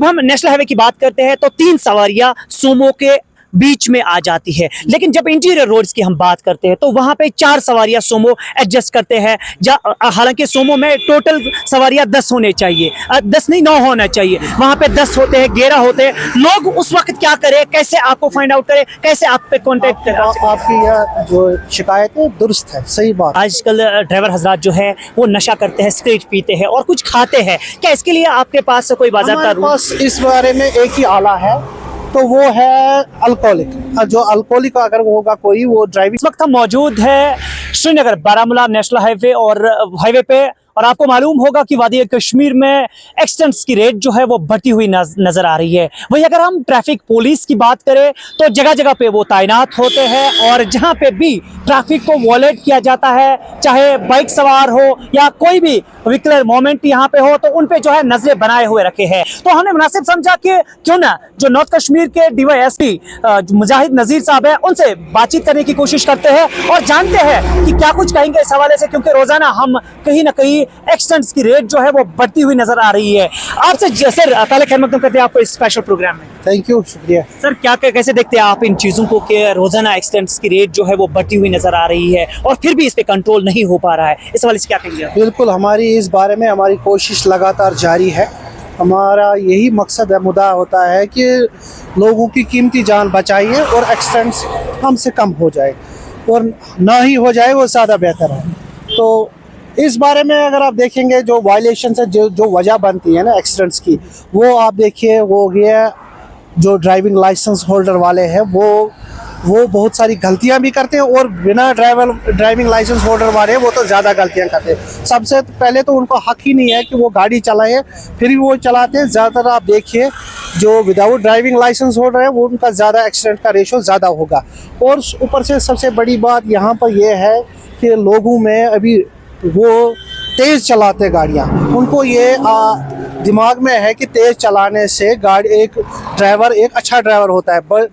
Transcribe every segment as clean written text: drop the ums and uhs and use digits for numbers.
जब हम national highway की बात करते हैं तो 3 सवारियां सोमो के बीच में आ जाती है, लेकिन जब इंटीरियर रोड्स की हम बात करते हैं तो वहां पे 4 सवारियां सोमो एडजस्ट करते हैं। हालांकि सोमो में टोटल सवारियां 10 होने चाहिए, 10 नहीं 9 होना चाहिए, वहां पे 10 होते हैं, 11 होते हैं। लोग उस वक्त क्या करें, कैसे आपको फाइंड आउट करें, कैसे आप पे कॉन्टेक्ट करें? आपकी यह जो शिकायत है दुरुस्त है, सही बात। आजकल ड्राइवर हजरात जो है वो नशा करते हैं, सिगरेट पीते हैं और कुछ खाते हैं। क्या इसके लिए आपके पास कोई बाज़ाब्ता रूल? बस इस बारे में एक ही आला है, तो वो है अल्कोहलिक। जो अल्कोहलिक अगर वो होगा कोई, वो ड्राइविंग। इस वक्त हम मौजूद है श्रीनगर बारामूला नेशनल हाईवे और हाईवे पे, और आपको मालूम होगा कि वादी कश्मीर में एक्सीडेंट्स की रेट जो है वो बढ़ती हुई नजर आ रही है। वहीं अगर हम ट्रैफिक पुलिस की बात करें तो जगह जगह पे वो तैनात होते हैं और जहां पे भी ट्रैफिक को वॉलेट किया जाता है, चाहे बाइक सवार हो या कोई भी व्हीकलर मोमेंट यहाँ पे हो, तो उन पे जो है नजरें बनाए हुए रखे हैं। तो हमने मुनासिब समझा कि क्यों ना जो नॉर्थ कश्मीर के DYSP मुजाहिद नजीर साहब है उनसे बातचीत करने की कोशिश करते हैं और जानते हैं कि क्या कुछ कहेंगे इस हवाले से, क्योंकि रोजाना हम कहीं ना कहीं एक्सीडेंट्स की रेट जो है वो बढ़ती हुई नजर आ रही है। आपसे सर ताले खैर मकदम करते हैं आपको इस स्पेशल प्रोग्राम में। थैंक यू, शुक्रिया सर। कैसे देखते हैं आप इन चीजों को कि रोजाना एक्सीडेंट्स की रेट जो है वो बढ़ती हुई नजर आ रही है और फिर भी इस पे कंट्रोल नहीं हो पा रहा है, इस हवाले से क्या कहेंगे? बिल्कुल, हमारी इस बारे में हमारी कोशिश लगातार जारी है। हमारा यही मकसद है, मुद्दा होता है कि लोगों की कीमती जान बचाइए और एक्सीडेंट्स कम से कम हो जाए, और ना ही हो जाए वो ज़्यादा बेहतर है। तो इस बारे में अगर आप देखेंगे जो वायलेशन है, जो वजह बनती है ना एक्सीडेंट्स की, वो आप देखिए, वो ये जो ड्राइविंग लाइसेंस होल्डर वाले हैं वो बहुत सारी गलतियां भी करते हैं, और बिना ड्राइविंग लाइसेंस होल्डर वाले वो तो ज़्यादा गलतियां करते हैं। सबसे पहले तो उनको हक ही नहीं है कि वो गाड़ी चलाएं, फिर भी वो चलाते हैं। ज़्यादातर आप देखिए जो विदाउट ड्राइविंग लाइसेंस होल्डर है वो उनका ज़्यादा एक्सीडेंट का रेशो ज़्यादा होगा। और ऊपर से सबसे बड़ी बात यहाँ पर यह है कि लोगों में अभी वो तेज़ चलाते गाड़ियाँ, उनको ये दिमाग में है कि तेज़ चलाने से एक अच्छा ड्राइवर होता है,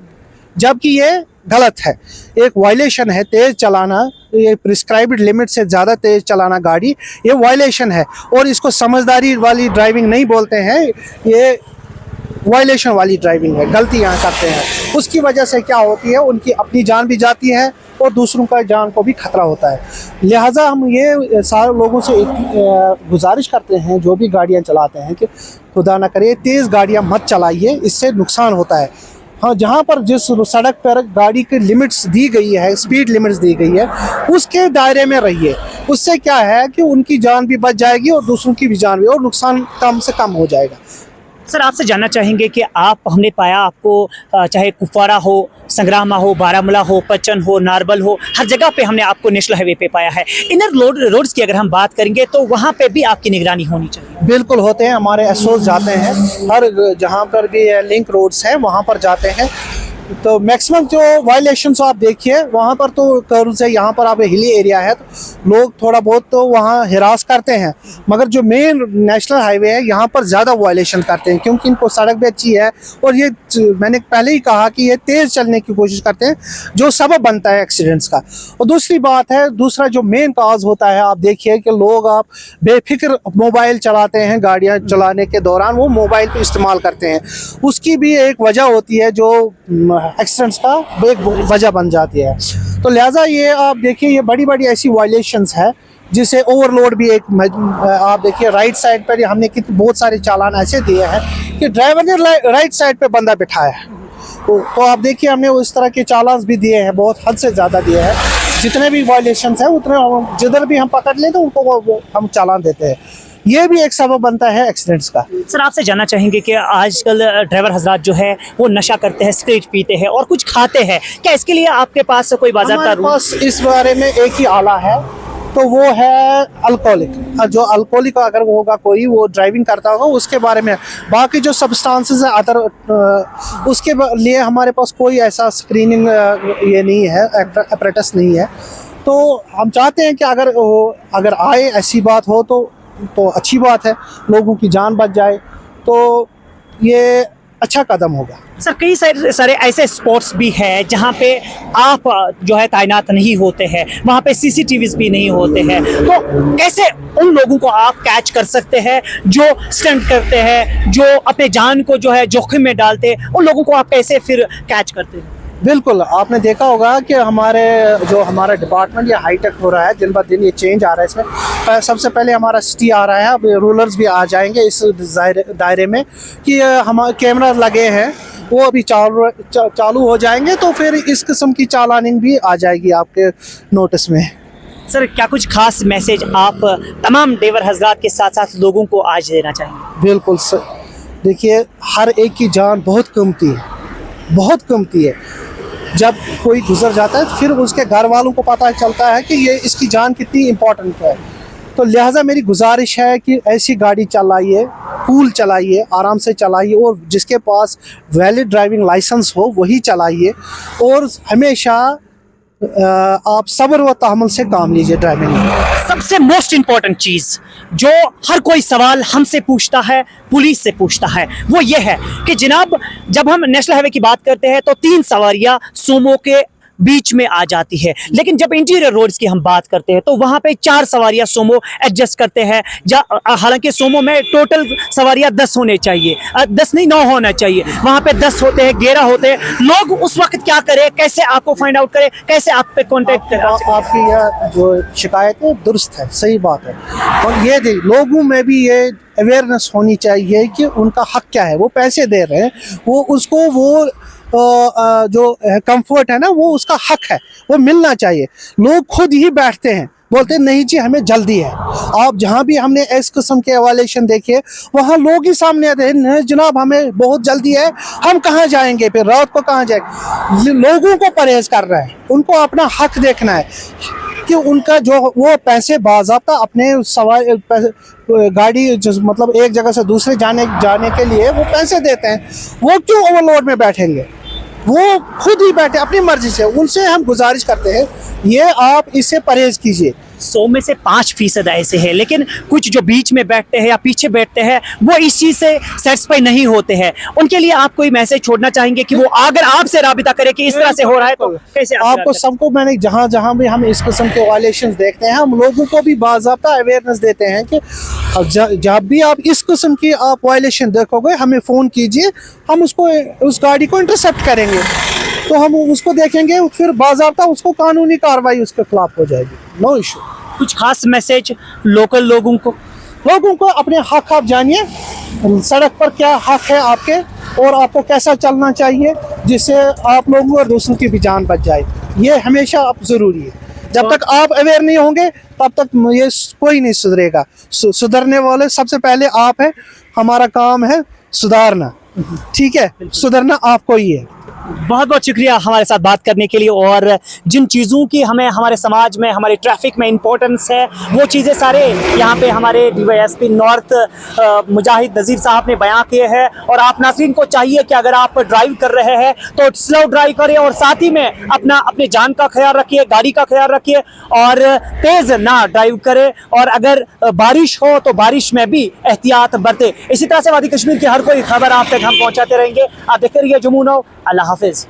जबकि ये गलत है। एक वायलेशन है तेज़ चलाना, ये प्रिस्क्राइब्ड लिमिट से ज़्यादा तेज़ चलाना गाड़ी, ये वायलेशन है। और इसको समझदारी वाली ड्राइविंग नहीं बोलते हैं, ये वायलेशन वाली ड्राइविंग है, गलती यहाँ करते हैं। उसकी वजह से क्या होती है, उनकी अपनी जान भी जाती है और दूसरों का जान को भी खतरा होता है। लिहाजा हम ये सारे लोगों से गुजारिश करते हैं जो भी गाड़ियाँ चलाते हैं कि खुदा न करे तेज़ गाड़ियाँ मत चलाइए, इससे नुकसान होता है। हाँ, जहाँ पर जिस सड़क पर गाड़ी की लिमिट्स दी गई है, स्पीड लिमिट्स दी गई है, उसके दायरे में रहिए। उससे क्या है कि उनकी जान भी बच जाएगी और दूसरों की भी जान भी, और नुकसान कम से कम हो जाएगा। सर आपसे जानना चाहेंगे कि हमने पाया आपको, चाहे कुपवारा हो, संग्रामा हो, बारामूला हो, पचन हो, नारबल हो, हर जगह पे हमने आपको नेशनल हाईवे पे पाया है। इनर रोड्स की अगर हम बात करेंगे तो वहाँ पे भी आपकी निगरानी होनी चाहिए। बिल्कुल होते हैं, हमारे एसओस जाते हैं, हर जहाँ पर भी लिंक रोड्स हैं वहाँ पर जाते हैं। तो मैक्सिमम जो वायलेशंस आप देखिए वहाँ पर तो कर्व्स है, यहाँ पर आप हिली एरिया है तो लोग थोड़ा बहुत तो वहाँ हिरास करते हैं, मगर जो मेन नेशनल हाईवे है यहाँ पर ज़्यादा वायलेशन करते हैं, क्योंकि इनको सड़क भी अच्छी है और ये मैंने पहले ही कहा कि ये तेज़ चलने की कोशिश करते हैं, जो सबब बनता है एक्सीडेंट्स का। और दूसरी बात है, दूसरा जो मेन काज होता है, आप देखिए कि लोग आप बेफिक्र मोबाइल चलाते हैं, गाड़ियाँ चलाने के दौरान वो मोबाइल पर इस्तेमाल करते हैं, उसकी भी एक वजह होती है जो एक्सीडेंट्स का एक वजह बन जाती है। तो लिहाजा ये आप देखिए, ये बड़ी बड़ी ऐसी वायलेशंस है जिसे ओवरलोड भी एक आप देखिए राइट साइड पर हमने बहुत सारे चालान ऐसे दिए हैं कि ड्राइवर ने राइट साइड पे बंदा बिठाया है, तो आप देखिए हमने उस तरह के चालान भी दिए हैं, बहुत हद से ज़्यादा दिए हैं। जितने भी वायलेशंस हैं उतने जिधर भी हम पकड़ लें तो उनको हम चालान देते हैं। ये भी एक सबब बनता है एक्सीडेंट्स का। सर आपसे जानना चाहेंगे कि आजकल ड्राइवर हजरात जो है वो नशा करते हैं, सिगरेट पीते हैं और कुछ खाते हैं। क्या इसके लिए आपके पास कोई बाज़ाब्ता रूल? बस इस बारे में एक ही आला है, तो वो है अल्कोहलिक। जो अल्कोहलिक अगर वो होगा कोई, वो ड्राइविंग करता होगा, उसके बारे में। बाकी जो सब्सटेंसेस हैं अदर, उसके लिए हमारे पास कोई ऐसा स्क्रीनिंग ये नहीं है, अपरेटस नहीं है। तो हम चाहते हैं कि अगर आए ऐसी बात हो तो अच्छी बात है, लोगों की जान बच जाए। तो ये अच्छा कदम होगा। सर कई सारे ऐसे स्पॉट्स भी हैं जहाँ पे आप जो है तैनात नहीं होते हैं, वहाँ पे सीसीटीवीज भी नहीं होते हैं, तो कैसे उन लोगों को आप कैच कर सकते हैं जो स्टंट करते हैं, जो अपने जान को जो है जोखिम में डालते हैं, उन लोगों को आप कैसे फिर कैच करते हैं? बिल्कुल, आपने देखा होगा कि हमारा डिपार्टमेंट ये हाईटेक हो रहा है, दिन ब दिन ये चेंज आ रहा है इसमें। सबसे पहले हमारा सिटी आ रहा है, अब रूलर्स भी आ जाएंगे इस दायरे में कि हम कैमरा लगे हैं, वो अभी चालू हो जाएंगे, तो फिर इस किस्म की चालानिंग भी आ जाएगी आपके नोटिस में। सर क्या कुछ खास मैसेज आप तमाम ड्राइवर हजरात के साथ साथ लोगों को आज देना चाहेंगे? बिल्कुल सर, देखिए हर एक की जान बहुत कीमती है, बहुत कीमती है। जब कोई गुजर जाता है फिर उसके घर वालों को पता चलता है कि ये इसकी जान कितनी इम्पोर्टेंट है। तो लिहाजा मेरी गुजारिश है कि ऐसी गाड़ी चलाइए, कूल चलाइए, आराम से चलाइए, और जिसके पास वैलिड ड्राइविंग लाइसेंस हो वही चलाइए, और हमेशा आप सब्र व तहम्मुल से काम लीजिए ड्राइविंग में। सबसे मोस्ट इम्पोर्टेंट चीज जो हर कोई सवाल हमसे पूछता है, पुलिस से पूछता है, वो ये है कि जनाब जब हम नेशनल हाईवे की बात करते हैं तो 3 सवारियां सोमो के बीच में आ जाती है, लेकिन जब इंटीरियर रोड्स की हम बात करते हैं तो वहां पे 4 सवारियां सोमो एडजस्ट करते हैं। हालांकि सोमो में टोटल सवारियां 10 होने चाहिए, 10 नहीं 9 होना चाहिए, वहां पे 10 होते हैं, 11 होते हैं। लोग उस वक्त क्या करें, कैसे आपको फाइंड आउट करें, कैसे आप पे कॉन्टेक्ट करें? आपकी यह जो शिकायत है दुरुस्त है, सही बात है, और ये लोगों में भी ये अवेयरनेस होनी चाहिए कि उनका हक क्या है। वो पैसे दे रहे हैं, वो उसको वो जो कंफर्ट है ना, वो उसका हक है, वो मिलना चाहिए। लोग खुद ही बैठते हैं, बोलते हैं नहीं जी हमें जल्दी है। आप जहाँ भी हमने इस किस्म के एवाल्यूएशन देखे वहाँ लोग ही सामने आते हैं, नहीं जनाब हमें बहुत जल्दी है, हम कहाँ जाएंगे, फिर रात को कहाँ जाएंगे। लोगों को परहेज कर रहा है, उनको अपना हक देखना है कि उनका जो वो पैसे बाज़ाब्ता अपने गाड़ी मतलब एक जगह से दूसरे जाने के लिए वो पैसे देते हैं, वो क्यों ओवरलोड में बैठेंगे? वो खुद ही बैठे अपनी मर्जी से। उनसे हम गुजारिश करते हैं ये आप इससे परहेज कीजिए। 100 में से 5% ऐसे हैं, लेकिन कुछ जो बीच में बैठते हैं या पीछे बैठते हैं वो इस चीज़ से सेटिस्फाई नहीं होते हैं। उनके लिए आप कोई मैसेज छोड़ना चाहेंगे कि वो अगर आपसे राबिता करे कि इस तरह से हो रहा है तो कैसे आपको सबको मैंने जहाँ भी हम इस किस्म के वायलेशन देखते हैं, हम लोगों को भी बाज़ाब्ता अवेयरनेस देते हैं कि जब भी आप इस किस्म की आप वायलेशन देखोगे हमें फ़ोन कीजिए, हम उस गाड़ी को इंटरसेप्ट करेंगे, तो हम उसको देखेंगे, फिर बाज़ाब्ता उसको कानूनी कार्रवाई उसके खिलाफ हो जाएगी, नो इशू। कुछ खास मैसेज लोकल लोगों को अपने हक आप जानिए, सड़क पर क्या हक है आपके और आपको कैसा चलना चाहिए जिससे आप लोगों और दूसरों की भी जान बच जाए, ये हमेशा आप ज़रूरी है। जब तक आप अवेयर नहीं होंगे तब तक ये कोई नहीं सुधरेगा। सुधरने वाले सबसे पहले आप हैं, हमारा काम है सुधारना, ठीक है, सुधरना आपको ही है। बहुत बहुत शुक्रिया हमारे साथ बात करने के लिए, और जिन चीज़ों की हमें हमारे समाज में, हमारे ट्रैफिक में इंपॉर्टेंस है, वो चीज़ें सारे यहाँ पे हमारे DYSP नॉर्थ मुजाहिद नज़ीर साहब ने बयां किए हैं। और आप नाज़रीन को चाहिए कि अगर आप ड्राइव कर रहे हैं तो स्लो ड्राइव करें, और साथ ही में अपने जान का ख्याल रखिए, गाड़ी का ख्याल रखिए, और तेज़ ना ड्राइव करें, और अगर बारिश हो तो बारिश में भी एहतियात बरतें। इसी तरह से वादी कश्मीर की हर कोई खबर आप तक हम पहुँचाते रहेंगे। आप देखते रहिए जमुना। अल्लाह हाफिज़।